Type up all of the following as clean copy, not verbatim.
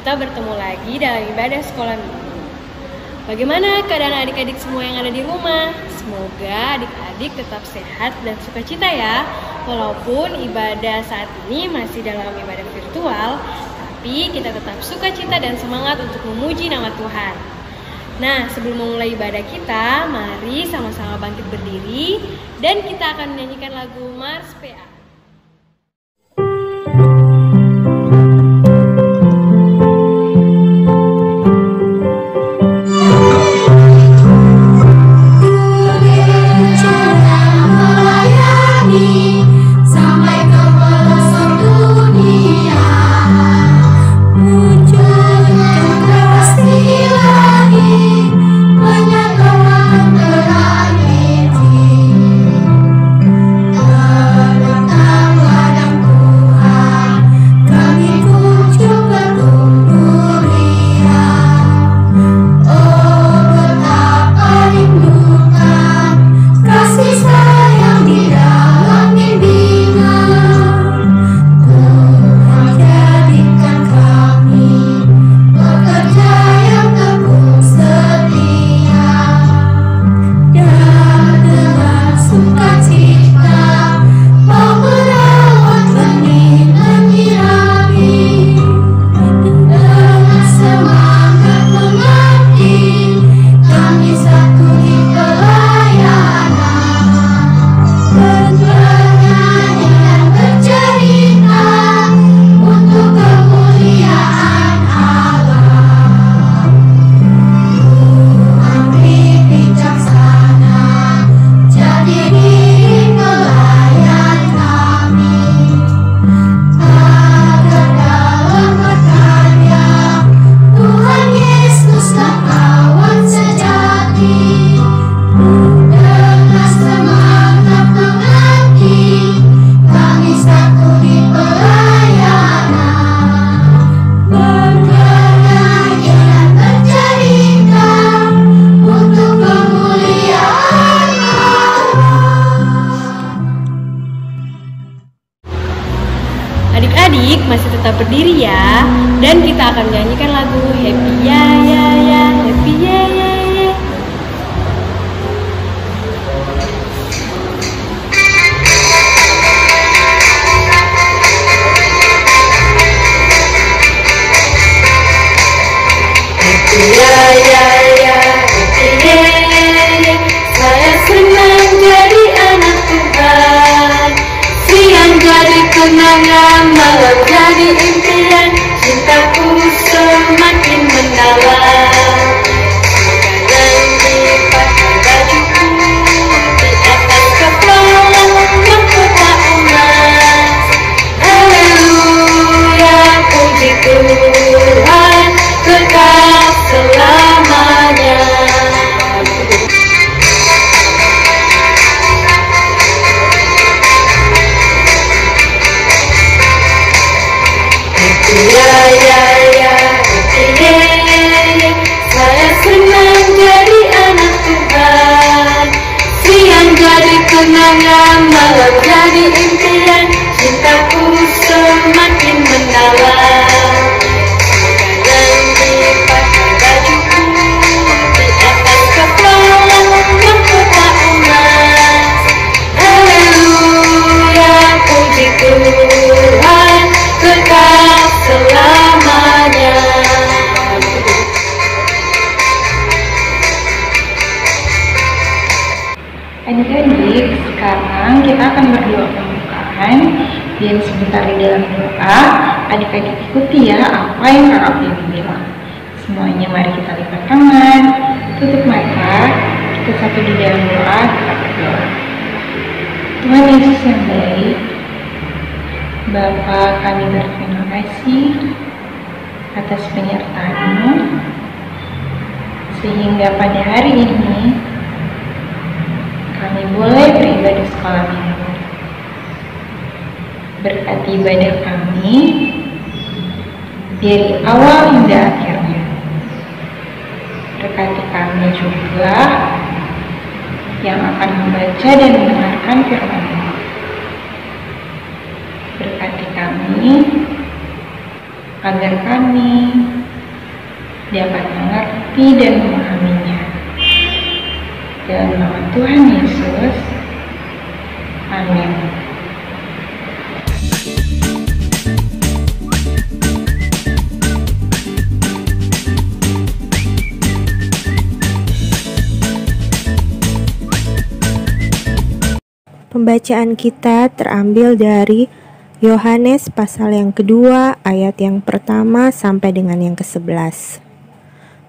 kita bertemu lagi dalam ibadah sekolah minggu. Bagaimana keadaan adik-adik semua yang ada di rumah? Semoga adik-adik tetap sehat dan sukacita ya. Walaupun ibadah saat ini masih dalam ibadah virtual, tapi kita tetap sukacita dan semangat untuk memuji nama Tuhan. Nah, sebelum memulai ibadah kita, mari sama-sama bangkit berdiri dan kita akan menyanyikan lagu Mars PA. Adik-adik masih tetap berdiri ya, dan kita akan menyanyikan lagu Happy Ya Ya Ya, Happy Ya Ya Ya. Happy Ya Ya Ya, Happy Ya Ya Ya, saya senang jadi anak Tuhan. Siang jadi kenangan, malam jadi impian, cintaku semakin mendalam. Sekarang dipakai bajuku di atas kepala mahkota emas. Haleluya, puji Tuhan, kekal selamanya. Ya ya ya, ya ya, saya senang jadi anak Tuhan. Siang jadi kenangan, malam jadi impian, cintaku semakin mendalam. Sekarang dipakai bajuku di atas kepala mahkota emas. Haleluya, puji Tuhan, kekal selamanya. Adik-adik, sekarang kita akan berdoa pembukaan. Dan sebentar di dalam doa, adik-adik ikuti ya apa yang Kakak Pipi bilang. Semuanya mari kita lipat tangan, tutup mata, kita satu di dalam doa, kita berdoa. Tuhan Yesus yang baik, Bapa, kami berterima kasih atas penyertaan-Mu, sehingga pada hari ini kami boleh beribadah sekolah minggu. Berkati ibadah kami dari awal hingga akhirnya. Berkati kami juga yang akan membaca dan mendengarkan firman-Mu. Berkati kami agar kami dapat mengerti dan memahaminya. Dalam nama Tuhan Yesus, amin. Pembacaan kita terambil dari Yohanes pasal yang kedua ayat yang pertama sampai dengan yang ke-11.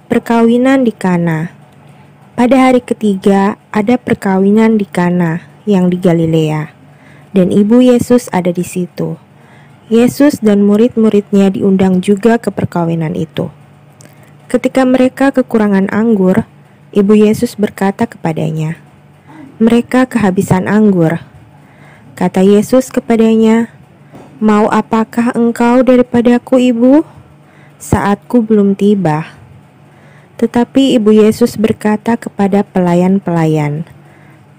Perkawinan di Kana. Pada hari ketiga ada perkawinan di Kana yang di Galilea, dan ibu Yesus ada di situ. Yesus dan murid-muridnya diundang juga ke perkawinan itu. Ketika mereka kekurangan anggur, ibu Yesus berkata kepadanya, "Mereka kehabisan anggur." Kata Yesus kepadanya, "Mau apakah engkau daripadaku, ibu? Saatku belum tiba." Tetapi ibu Yesus berkata kepada pelayan-pelayan,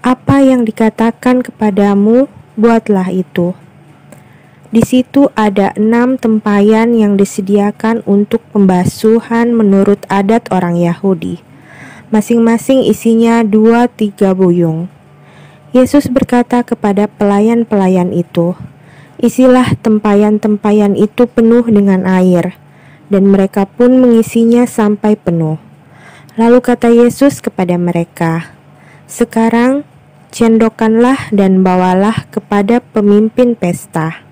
"Apa yang dikatakan kepadamu, buatlah itu." Di situ ada 6 tempayan yang disediakan untuk pembasuhan menurut adat orang Yahudi. Masing-masing isinya 2-3 buyung. Yesus berkata kepada pelayan-pelayan itu, "Isilah tempayan-tempayan itu penuh dengan air," dan mereka pun mengisinya sampai penuh. Lalu kata Yesus kepada mereka, "Sekarang cendokkanlah dan bawalah kepada pemimpin pesta."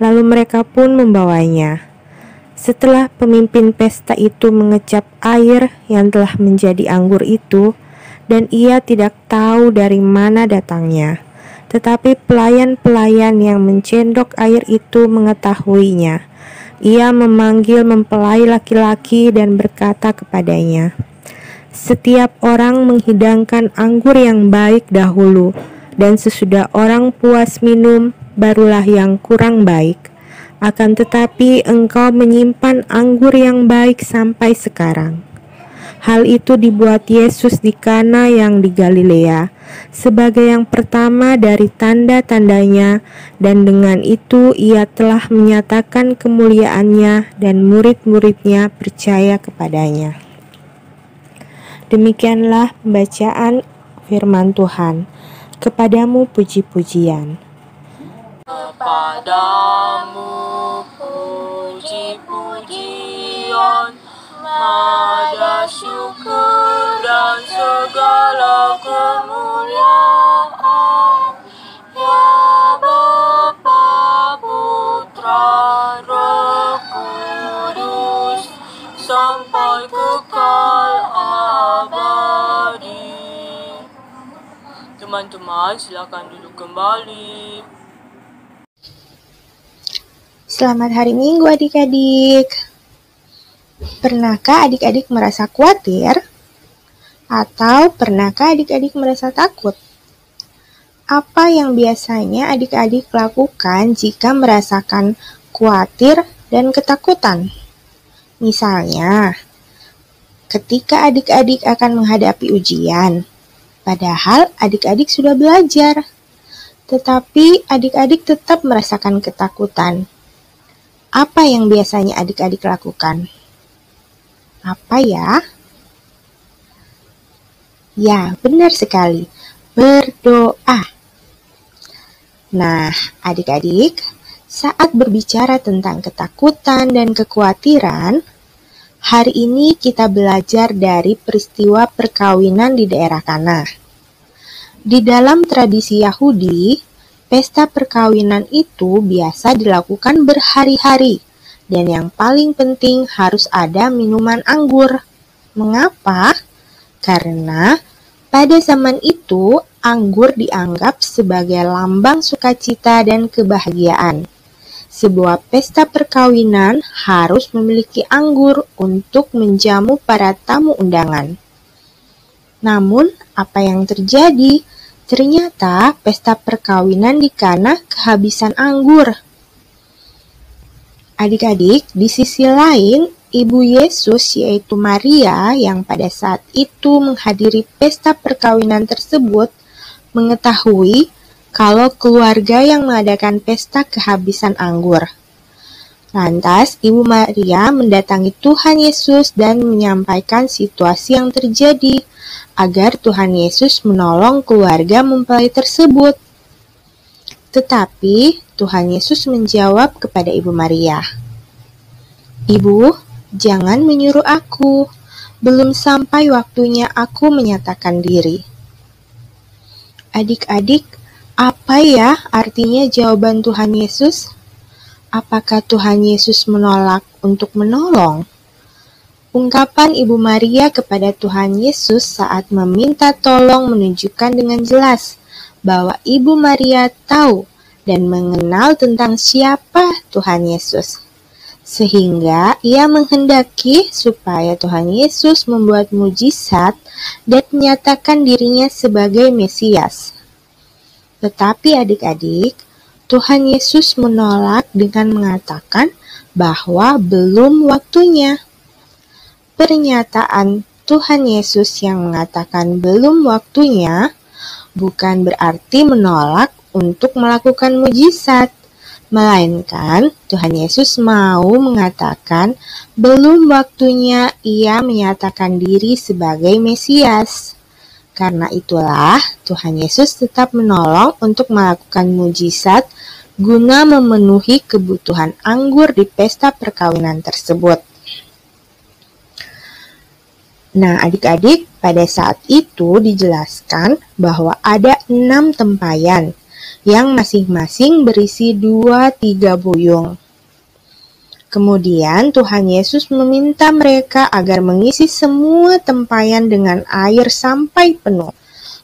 Lalu mereka pun membawanya. Setelah pemimpin pesta itu mengecap air yang telah menjadi anggur itu, dan ia tidak tahu dari mana datangnya, tetapi pelayan-pelayan yang mencendok air itu mengetahuinya. Ia memanggil mempelai laki-laki dan berkata kepadanya, "Setiap orang menghidangkan anggur yang baik dahulu, dan sesudah orang puas minum, barulah yang kurang baik. Akan tetapi engkau menyimpan anggur yang baik sampai sekarang." Hal itu dibuat Yesus di Kana yang di Galilea sebagai yang pertama dari tanda-tandanya, dan dengan itu ia telah menyatakan kemuliaannya dan murid-muridnya percaya kepadanya. Demikianlah pembacaan firman Tuhan. Kepadamu puji-pujian. Kepadamu puji-pujian, nada syukur dan segala kemuliaan, ya Bapa, Putra, Roh Kudus, sampai kekal abadi. Teman-teman, silakan duduk kembali. Selamat hari Minggu adik-adik. Pernahkah adik-adik merasa khawatir? Atau pernahkah adik-adik merasa takut? Apa yang biasanya adik-adik lakukan jika merasakan khawatir dan ketakutan? Misalnya, ketika adik-adik akan menghadapi ujian, padahal adik-adik sudah belajar, tetapi adik-adik tetap merasakan ketakutan. Apa yang biasanya adik-adik lakukan? Apa ya? Ya, benar sekali. Berdoa. Nah, adik-adik, saat berbicara tentang ketakutan dan kekhawatiran, hari ini kita belajar dari peristiwa perkawinan di daerah Kana. Di dalam tradisi Yahudi, pesta perkawinan itu biasa dilakukan berhari-hari, dan yang paling penting harus ada minuman anggur. Mengapa? Karena pada zaman itu anggur dianggap sebagai lambang sukacita dan kebahagiaan. Sebuah pesta perkawinan harus memiliki anggur untuk menjamu para tamu undangan. Namun, apa yang terjadi? Ternyata pesta perkawinan di Kana kehabisan anggur. Adik-adik, di sisi lain, Ibu Yesus yaitu Maria yang pada saat itu menghadiri pesta perkawinan tersebut mengetahui kalau keluarga yang mengadakan pesta kehabisan anggur. Lantas, Ibu Maria mendatangi Tuhan Yesus dan menyampaikan situasi yang terjadi agar Tuhan Yesus menolong keluarga mempelai tersebut. Tetapi, Tuhan Yesus menjawab kepada Ibu Maria, "Ibu, jangan menyuruh aku. Belum sampai waktunya aku menyatakan diri." Adik-adik, apa ya artinya jawaban Tuhan Yesus? Apakah Tuhan Yesus menolak untuk menolong? Ungkapan Ibu Maria kepada Tuhan Yesus saat meminta tolong menunjukkan dengan jelas bahwa Ibu Maria tahu dan mengenal tentang siapa Tuhan Yesus. Sehingga ia menghendaki supaya Tuhan Yesus membuat mujizat dan menyatakan dirinya sebagai Mesias. Tetapi adik-adik, Tuhan Yesus menolak dengan mengatakan bahwa belum waktunya. Pernyataan Tuhan Yesus yang mengatakan belum waktunya bukan berarti menolak untuk melakukan mujizat, melainkan Tuhan Yesus mau mengatakan belum waktunya ia menyatakan diri sebagai Mesias. Karena itulah Tuhan Yesus tetap menolong untuk melakukan mujizat guna memenuhi kebutuhan anggur di pesta perkawinan tersebut. Nah, adik-adik, pada saat itu dijelaskan bahwa ada 6 tempayan yang masing-masing berisi 2-3 buyung. Kemudian Tuhan Yesus meminta mereka agar mengisi semua tempayan dengan air sampai penuh.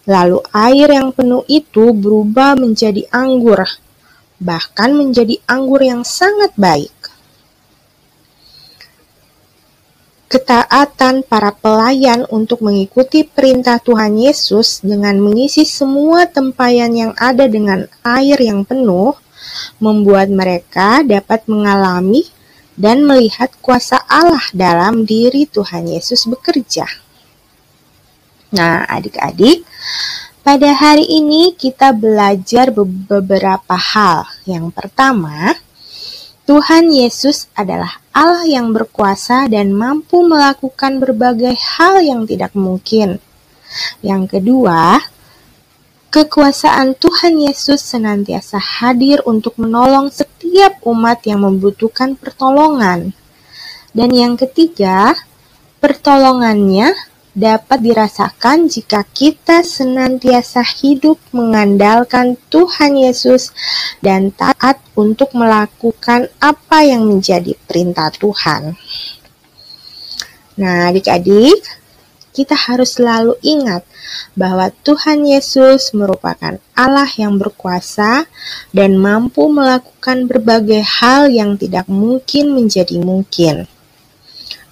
Lalu air yang penuh itu berubah menjadi anggur, bahkan menjadi anggur yang sangat baik. Ketaatan para pelayan untuk mengikuti perintah Tuhan Yesus dengan mengisi semua tempayan yang ada dengan air yang penuh, membuat mereka dapat mengalami dan melihat kuasa Allah dalam diri Tuhan Yesus bekerja. Nah, adik-adik, pada hari ini kita belajar beberapa hal. Yang pertama, Tuhan Yesus adalah Allah yang berkuasa dan mampu melakukan berbagai hal yang tidak mungkin. Yang kedua, kekuasaan Tuhan Yesus senantiasa hadir untuk menolong setiap umat yang membutuhkan pertolongan. Dan yang ketiga, pertolongannya dapat dirasakan jika kita senantiasa hidup mengandalkan Tuhan Yesus dan taat untuk melakukan apa yang menjadi perintah Tuhan. Nah, adik-adik, kita harus selalu ingat bahwa Tuhan Yesus merupakan Allah yang berkuasa dan mampu melakukan berbagai hal yang tidak mungkin menjadi mungkin.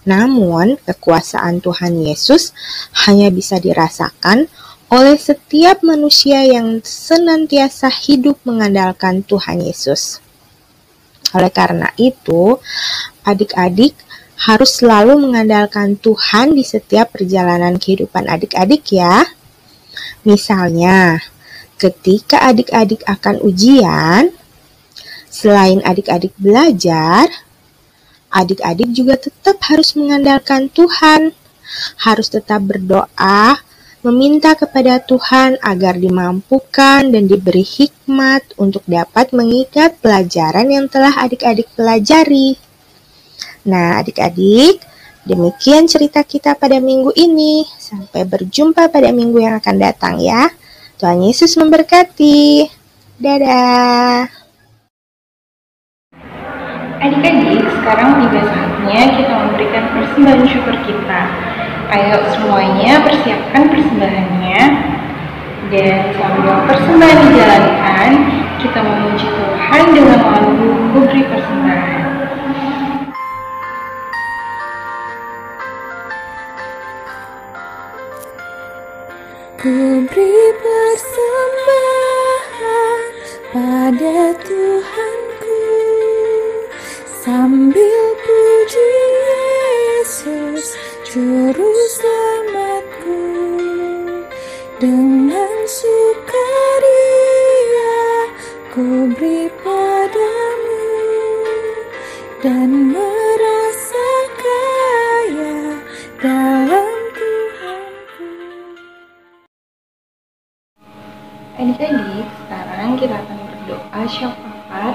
Namun, kekuasaan Tuhan Yesus hanya bisa dirasakan oleh setiap manusia yang senantiasa hidup mengandalkan Tuhan Yesus. Oleh karena itu, adik-adik harus selalu mengandalkan Tuhan di setiap perjalanan kehidupan adik-adik ya. Misalnya, ketika adik-adik akan ujian, selain adik-adik belajar, adik-adik juga tetap harus mengandalkan Tuhan, harus tetap berdoa, meminta kepada Tuhan agar dimampukan dan diberi hikmat untuk dapat mengikat pelajaran yang telah adik-adik pelajari. Nah, adik-adik, demikian cerita kita pada minggu ini. Sampai berjumpa pada minggu yang akan datang ya. Tuhan Yesus memberkati. Dadah. Adik-adik, sekarang tiba saatnya kita memberikan persembahan syukur kita. Ayo semuanya persiapkan persembahannya. Dan sambil persembahan dijalankan, kita memuji Tuhan dengan lagu Ku Beri Persembahan. Ku beri persembahan pada Tuhanku, sambil puji Yesus Juru Selamatku. Dengan sukaria ku beri padamu, dan merasa kaya dalam Tuhanku. Adik-adik, sekarang kita akan berdoa syafaat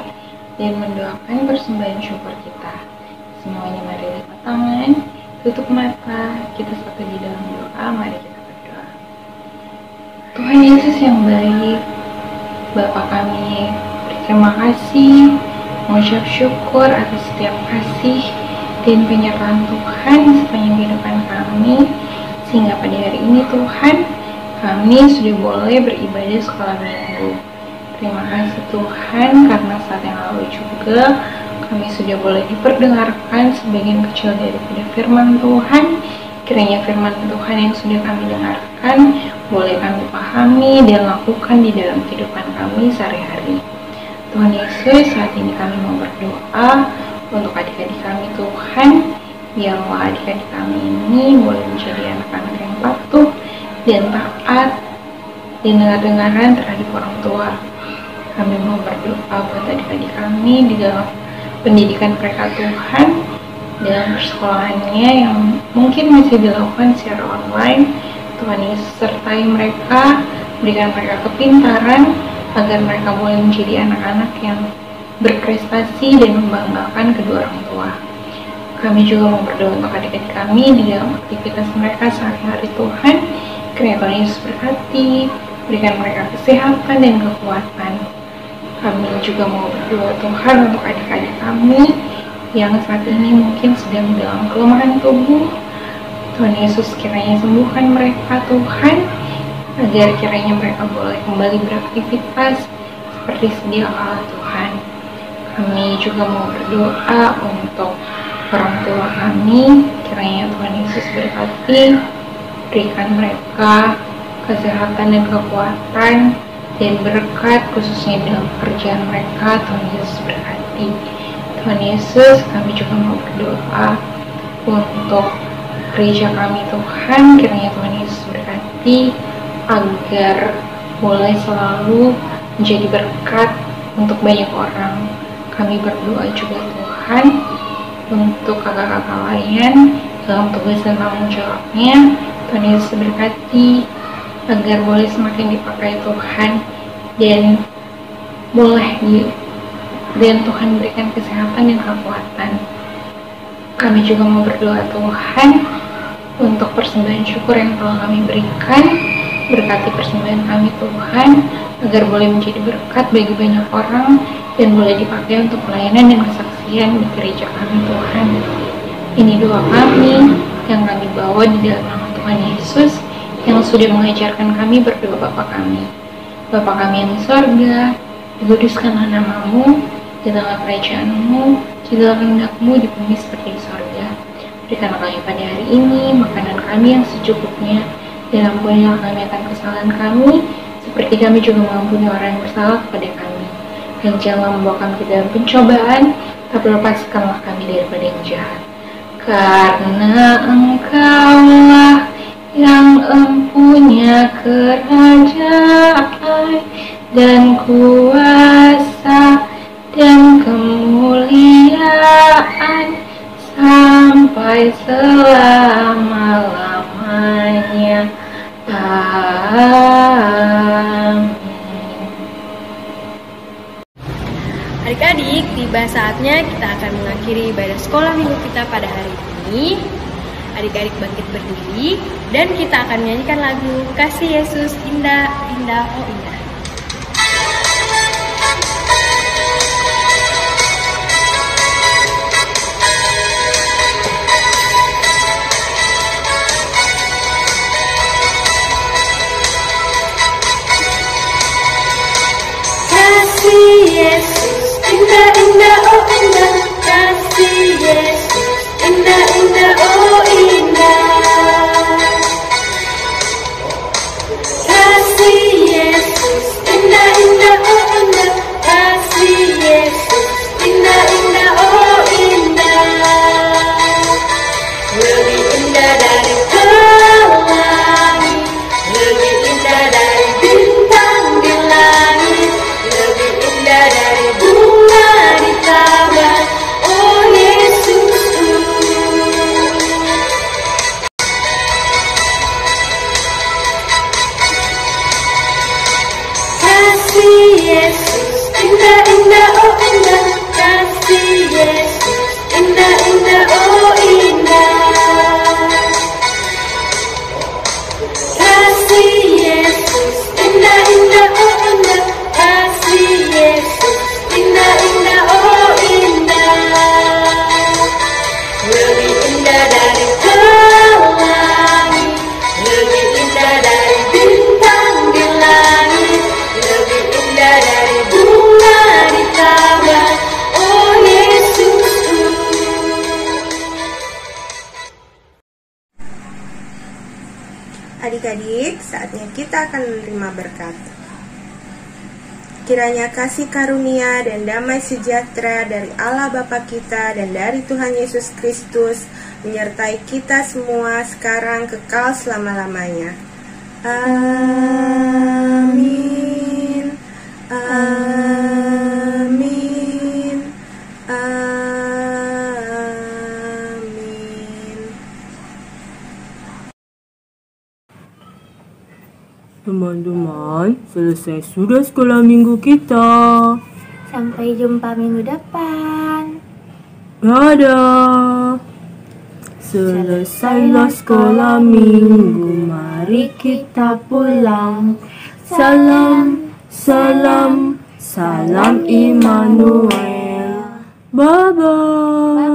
dan mendoakan persembahan syukur kita. Semuanya mari lipat tangan, tutup mata, kita satu di dalam doa, mari kita berdoa. Tuhan Yesus yang baik, Bapa kami berterima kasih, mengucap syukur atas setiap kasih dan penyertaan Tuhan sepanjang kehidupan kami, sehingga pada hari ini Tuhan, kami sudah boleh beribadah sekolah minggu. Terima kasih Tuhan, karena saat yang lalu juga kami sudah boleh diperdengarkan sebagian kecil daripada firman Tuhan. Kiranya firman Tuhan yang sudah kami dengarkan boleh kami pahami dan lakukan di dalam kehidupan kami sehari-hari. Tuhan Yesus, saat ini kami mau berdoa untuk adik-adik kami Tuhan. Biarlah adik-adik kami ini boleh menjadi anak-anak yang patuh dan taat dan dengar-dengaran terhadap orang tua. Kami mau berdoa buat adik-adik kami di dalam pendidikan mereka Tuhan, dalam persekolahannya yang mungkin masih dilakukan secara online. Tuhan Yesus sertai mereka, berikan mereka kepintaran agar mereka boleh menjadi anak-anak yang berprestasi dan membanggakan kedua orang tua. Kami juga mau berdoa untuk adik-adik kami di dalam aktivitas mereka sehari-hari Tuhan. Kiranya Tuhan Yesus berkati, berikan mereka kesehatan dan kekuatan. Kami juga mau berdoa Tuhan untuk adik-adik kami yang saat ini mungkin sedang dalam kelemahan tubuh. Tuhan Yesus kiranya sembuhkan mereka Tuhan, agar kiranya mereka boleh kembali beraktivitas seperti sedia kala Tuhan. Kami juga mau berdoa untuk orang tua kami, kiranya Tuhan Yesus berkati, berikan mereka kesehatan dan kekuatan dan berkat khususnya dalam pekerjaan mereka. Tuhan Yesus berkati. Tuhan Yesus, kami juga mau berdoa untuk gereja kami Tuhan, kiranya Tuhan Yesus berkati agar boleh selalu menjadi berkat untuk banyak orang. Kami berdoa juga Tuhan untuk kakak-kakak lain dalam tugas dan tanggung jawabnya. Tuhan Yesus berkati agar boleh semakin dipakai Tuhan dan Tuhan berikan kesehatan dan kekuatan. Kami juga mau berdoa Tuhan untuk persembahan syukur yang telah kami berikan. Berkati persembahan kami Tuhan agar boleh menjadi berkat bagi banyak orang dan boleh dipakai untuk pelayanan dan kesaksian di gereja kami Tuhan. Ini doa kami yang kami bawa di dalam nama Tuhan Yesus yang sudah mengajarkan kami berdoa Bapa kami. Bapa kami yang di sorga, dikuduskanlah namamu, datanglah kerajaan-Mu, jadilah kehendak-Mu di bumi seperti di sorga. Berikanlah kami pada hari ini makanan kami yang secukupnya, dan ampunilah kami akan kesalahan kami, seperti kami juga mengampuni orang yang bersalah kepada kami. Dan janganlah membawa kami ke dalam pencobaan, tapi lepaskanlah kami daripada yang jahat. Karena Engkaulah yang empunya kerajaan dan kuasa dan kemuliaan sampai selama-lamanya. Amin. Adik-adik, tiba saatnya kita akan mengakhiri ibadah sekolah minggu kita pada hari ini. Adik-adik bangkit berdiri dan kita akan menyanyikan lagu Kasih Yesus Indah, Indah, Oh Indah. Kasih Yesus indah, indah, oh indah. Kasih Yesus indah, indah, oh indah. Kasih Yesus Adik-adik, saatnya kita akan menerima berkat. Kiranya kasih karunia dan damai sejahtera dari Allah Bapa kita dan dari Tuhan Yesus Kristus menyertai kita semua sekarang kekal selama-lamanya. Amin. Amin. Amin. Teman-teman, selesai sudah sekolah minggu kita. Sampai jumpa minggu depan. Dadah. Selesailah sekolah minggu, mari kita pulang. Salam, salam, salam Immanuel. Bye-bye.